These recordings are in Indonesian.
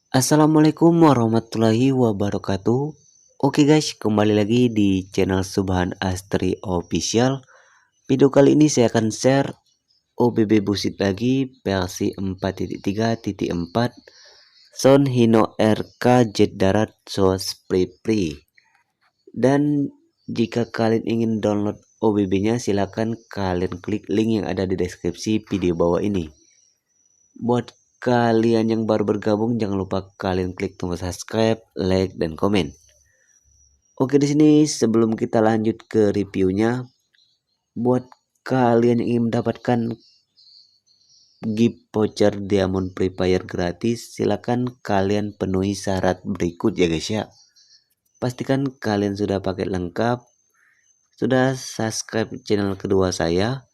Assalamualaikum warahmatullahi wabarakatuh. Oke guys, kembali lagi di channel Subhan Astri Official. Video kali ini saya akan share OBB BUSSID lagi versi 4.3.4 Sound HINO RK8 DARAT SUOSS PRI. Dan jika kalian ingin download OBB nya silahkan kalian klik link yang ada di deskripsi video bawah ini. Buat kalian yang baru bergabung, jangan lupa kalian klik tombol subscribe, like, dan komen. Oke, di sini sebelum kita lanjut ke reviewnya, buat kalian yang ingin mendapatkan gift voucher diamond free fire gratis, silakan kalian penuhi syarat berikut ya guys ya. Pastikan kalian sudah paket lengkap, sudah subscribe channel kedua saya,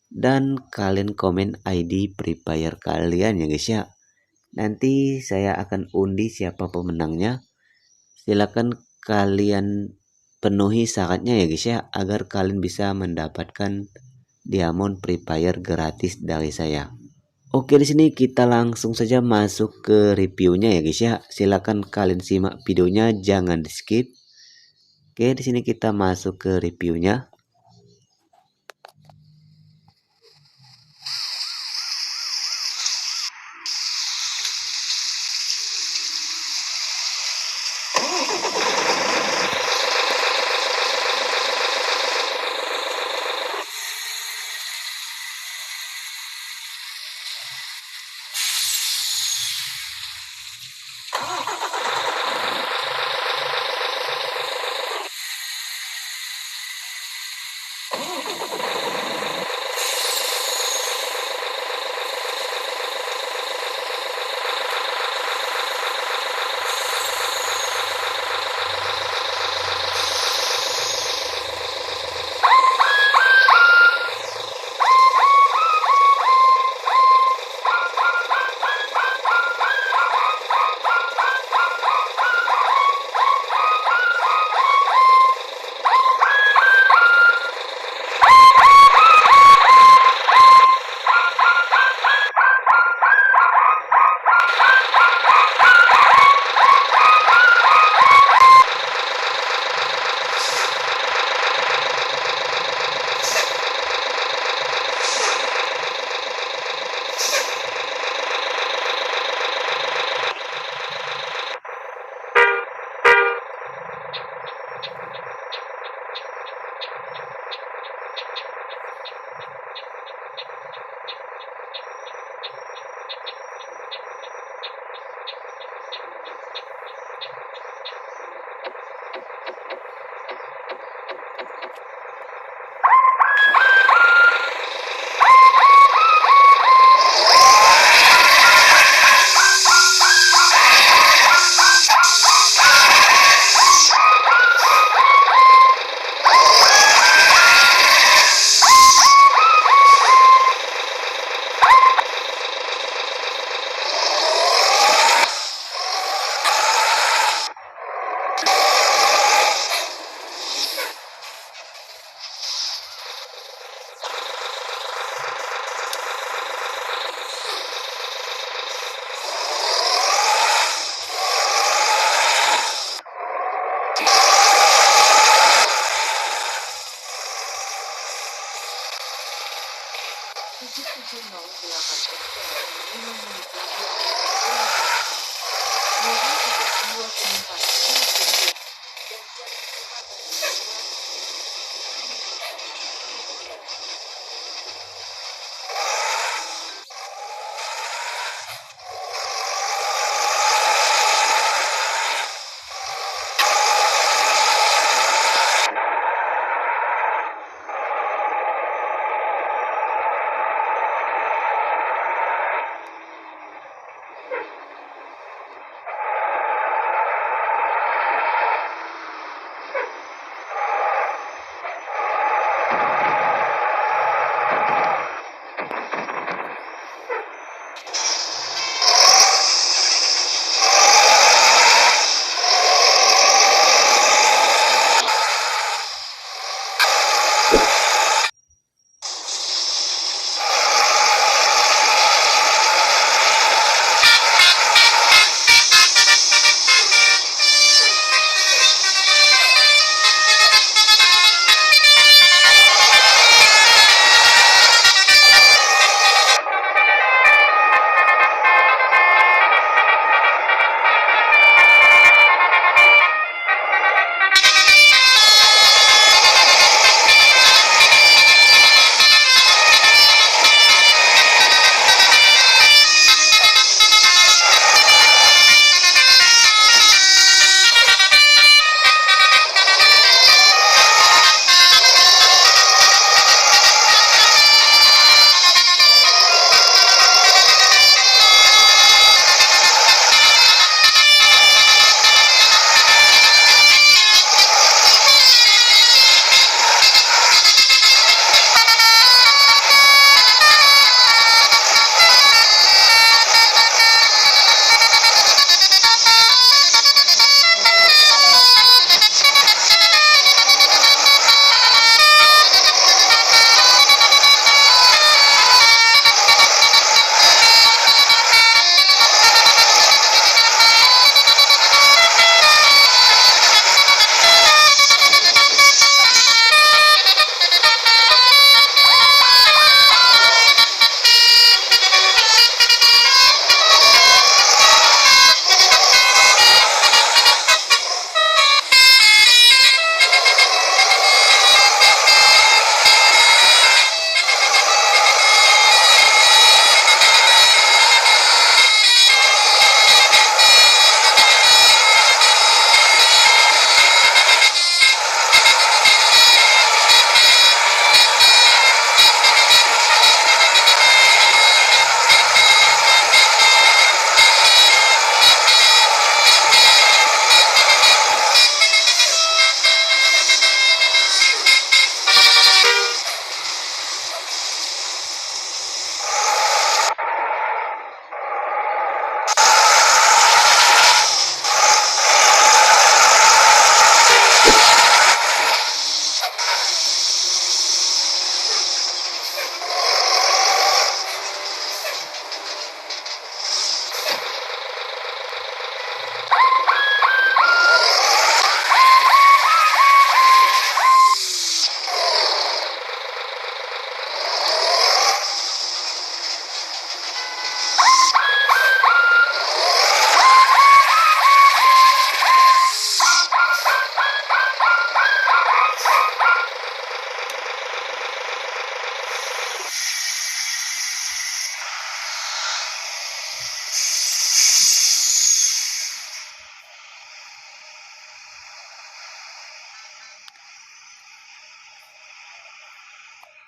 dan kalian komen ID Free Fire kalian ya guys ya. Nanti saya akan undi siapa pemenangnya. Silakan kalian penuhi syaratnya ya guys ya, agar kalian bisa mendapatkan diamond Free Fire gratis dari saya. Oke, di sini kita langsung saja masuk ke reviewnya ya guys ya. Silakan kalian simak videonya, jangan di skip. Oke, di sini kita masuk ke reviewnya.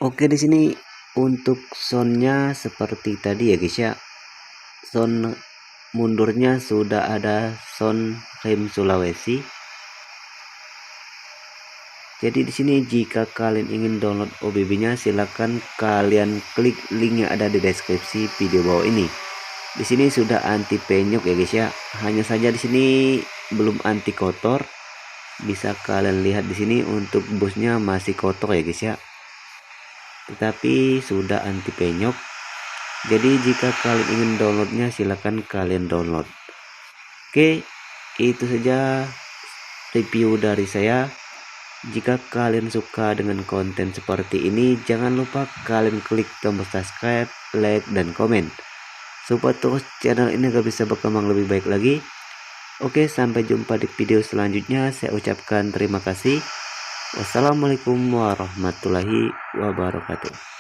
Oke, di sini untuk soundnya seperti tadi ya guys ya. Sound mundurnya sudah ada sound rem Sulawesi. Jadi di sini jika kalian ingin download OBB-nya, silakan kalian klik link yang ada di deskripsi video bawah ini. Di sini sudah anti penyok ya guys ya. Hanya saja di sini belum anti kotor. Bisa kalian lihat di sini untuk busnya masih kotor ya guys ya. Tetapi sudah anti penyok. Jadi jika kalian ingin downloadnya, silakan kalian download. Oke, itu saja review dari saya. Jika kalian suka dengan konten seperti ini, jangan lupa kalian klik tombol subscribe, like, dan komen supaya terus channel ini agar bisa berkembang lebih baik lagi. Oke, sampai jumpa di video selanjutnya. Saya ucapkan terima kasih. Wassalamualaikum warahmatullahi wabarakatuh.